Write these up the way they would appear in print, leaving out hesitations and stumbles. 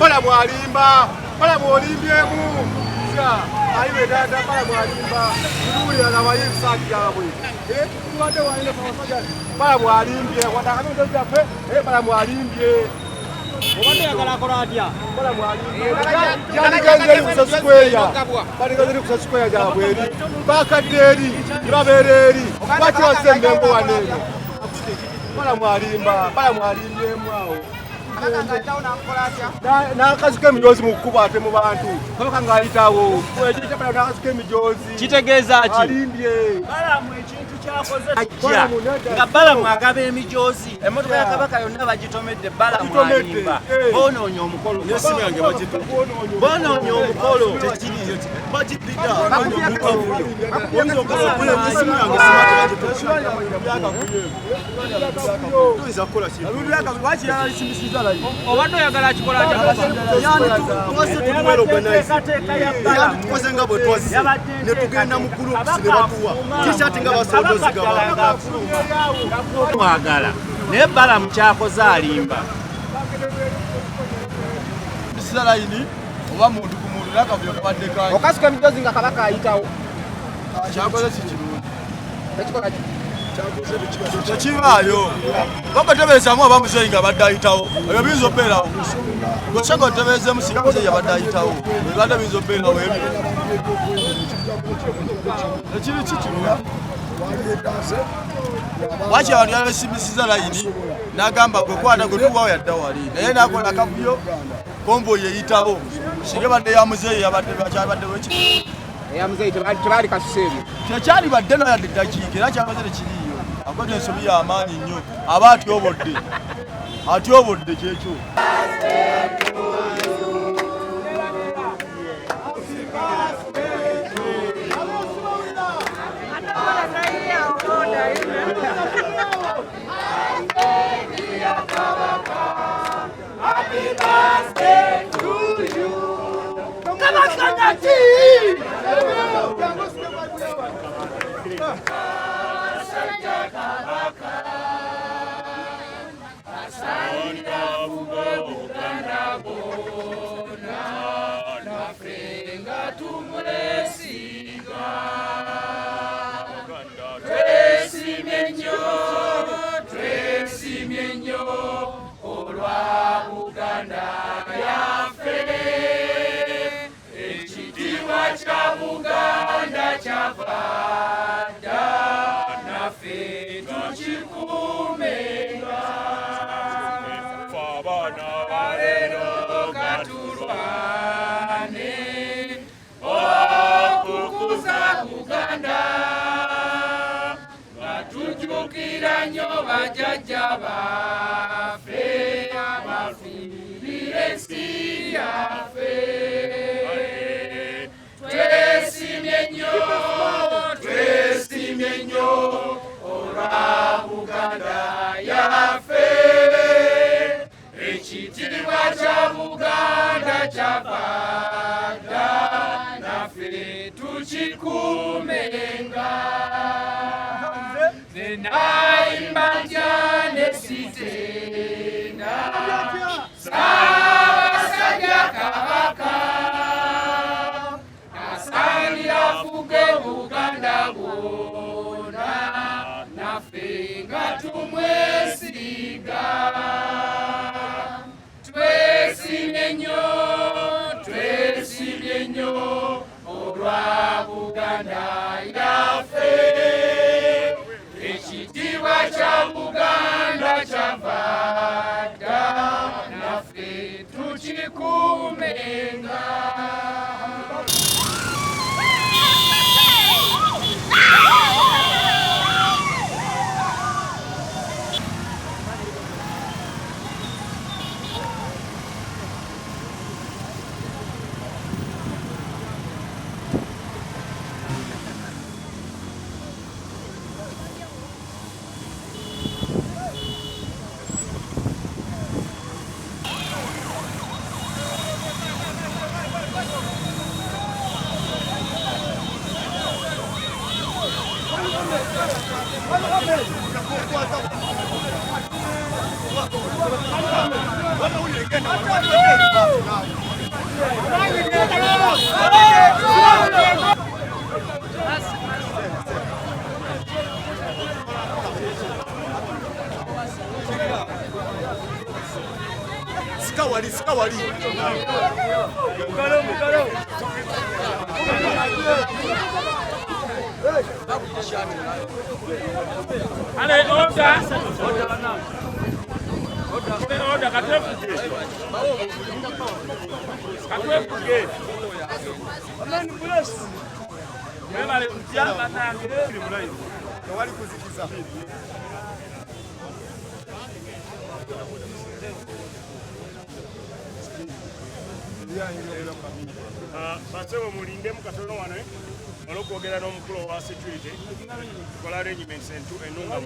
Pala mwalimba, pala mwolimbyemu. Ayiwe dada pala mwalimba. Nduya na wayisaki yabwe. Tuwande waile kwa wasajali. Pala mwalimbye, wadakano ndoja pe. Pala mwalimbye. Obadde yagala akola atya? Pala mwalimbye. Yaligenzeri kusa square. Baligenzeri kusa square jabwe eri. Bakaderi, ibabereri. Bati wasembengo wanene. Pala mwalimba, pala mwalimbye awo. N'akazi k'emijoozi mu kkubo ate mu bantu kabaka ng'ayitawo ekitapala n'akazi k'emijoozi kitegeeza ki alimbye balamu ekintu kyakoze ajja nga balamu agaba emijoozi emmotoka ya kabaka yonna bagitomedde balamu alimba boonoonya omukolo n'essimu yange boonoonya omukolo tekiriyo bagiddida obadde oyagala akikola tukoze nga bwe twazi ne tugenda mu gulupusi ne batuwa tishati nga basoodozigamwagala naye balamu kyakoze alimba layini oba muntu ku muntu nakabyo kabadde kanyi okasuka emijoozi nga kabaka ayitawo kyakoze si kirungi tekibaayo bakatebeezamu aba muzeeyi nga badde ayitawo ebyo biyinza okubeerawo gosanga otebeezeemu singa muzeeyi yabadde ayitawo ebibadde biyinza okubeerawo ebyo ekiri kikirungi waki abantu yabesimbisiza layini n'agamba gwe kwata gwe tuwaawo yadda wali naye n'akola akavuyo konvoyi eyitawo singa badde ya muzeeyi yakyabadde wekiri eyamuzeeyi tebaali kasusa ebyo tekyali badde no yadde eddakiika era kyamaze tekiriiyo akoze ensobi y'amaanyi nnyo aba atyobodde kyekyo Bajajja baffe abafiirire ensi yaffe twesimye nnyo olwa Buganda yaffe ekitiibwa kya Buganda kyavaga naffe tukikuumenga nze nayimba ntya ne sitenda Ssaabasajja Kabaka asaanira afuge Buganda bwonna naffe nga tumwesiga twesimye nnyo olwa Buganda yaffe ekitiibwa kya Buganda kyavaga naffe tukikuumenga Sikawali. Basebo mulinde mukatono wano olwokwogera n'omukulu wa security tukola arrangements ennunga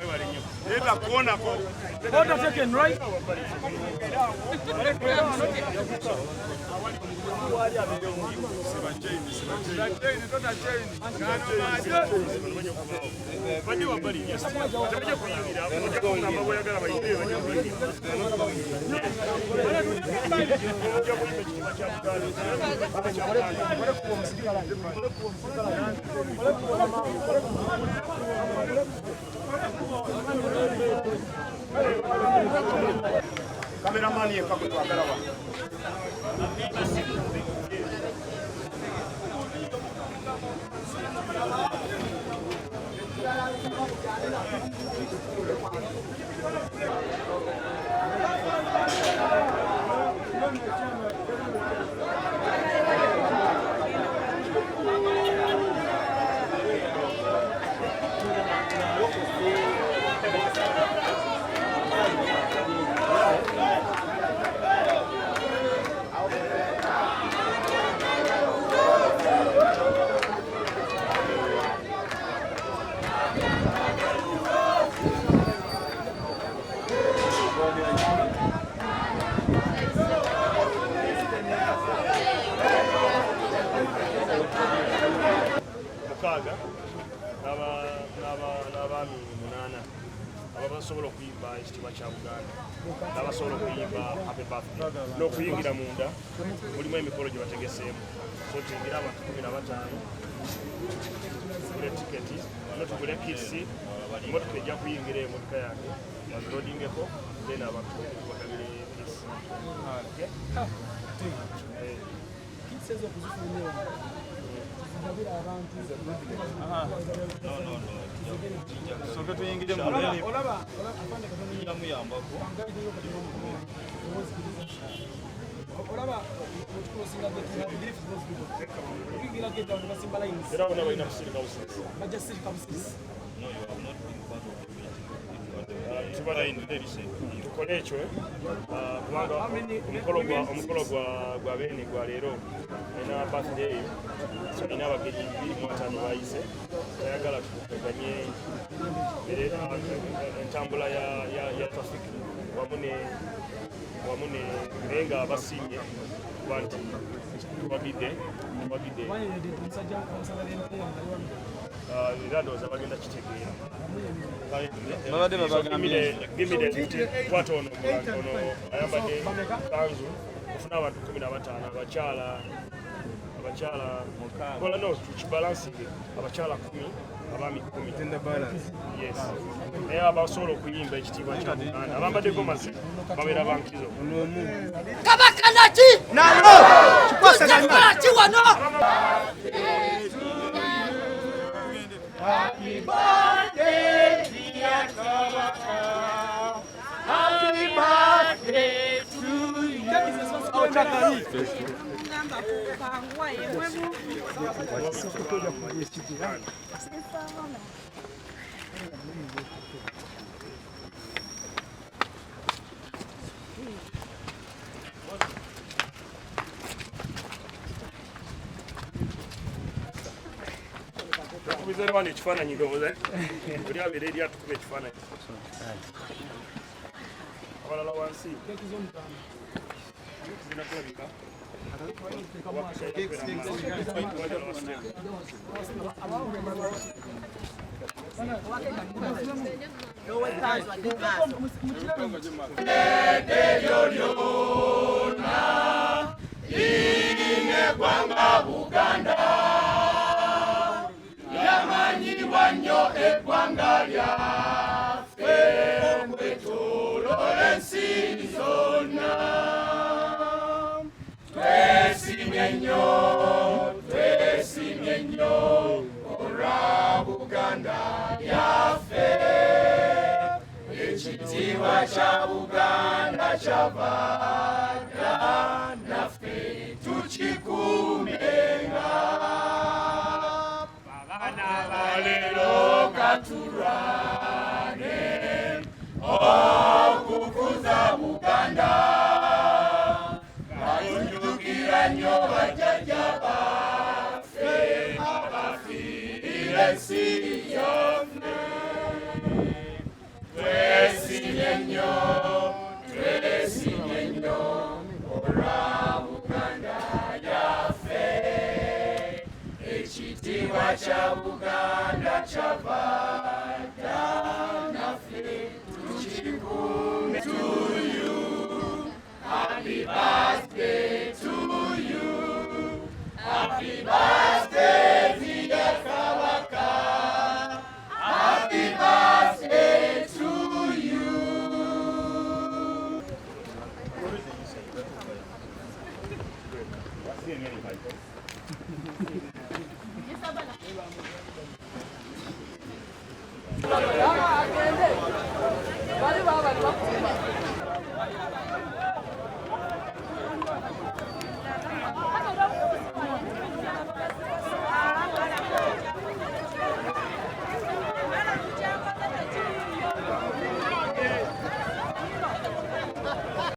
ebale nnyo era kuonako order taken right bajja wabbali tebajja kuyingira okugamba bweyagala bayingire bajja kuyingira Kameramani yekka gwe twagala wa n'abaami 8 abasobola okuyimba ekitiibwa kya Buganda n'abasobola okuyimba happy birthday n'okuyingira munda mulimu emikolo gye bategeseemu so tuyingira abantu 15 tugule tiketi no tugule kisi emotoka ejja kuyingira emotoka yange bazirodingeko then abantu bakagire kisi soke tuyingire mu era bona balina kusirika busirisi tukole ekyo kubanga omukolo gwa beene gwa leero ena birthday so ina abagenyi 25 bayise tayagala kuganye entambula ya traffic wamune benga abasiimye kuba nti tubagidde era ndowooza bagenda kitegeera kwata ono ayambadde kanzu ofuna abantu 15 abakyala kola no tukibalansinge abakyala 10 abaami 10 yes naye abasobola okuyimba ekitiibwa kya Buganda abambadde gomasi babeera bankirizo kabaka naki nalo kikwasaganya kiwano. Happy birthday, dear Kabaka. Happy birthday to you. Kubizere wano ekifaananyi ndowooza buli abeera eri atukuba ekifaananyi abalala wansi zirina kulabika Buganda yamanyibwa nnyo eggwanga lyaffe okwetooloola ensi zonna. Twesimye nnyo olwa Buganda yaffe, ekitiibwa kya Buganda kyavaaga naffe tukikuumenga. Leero katulwa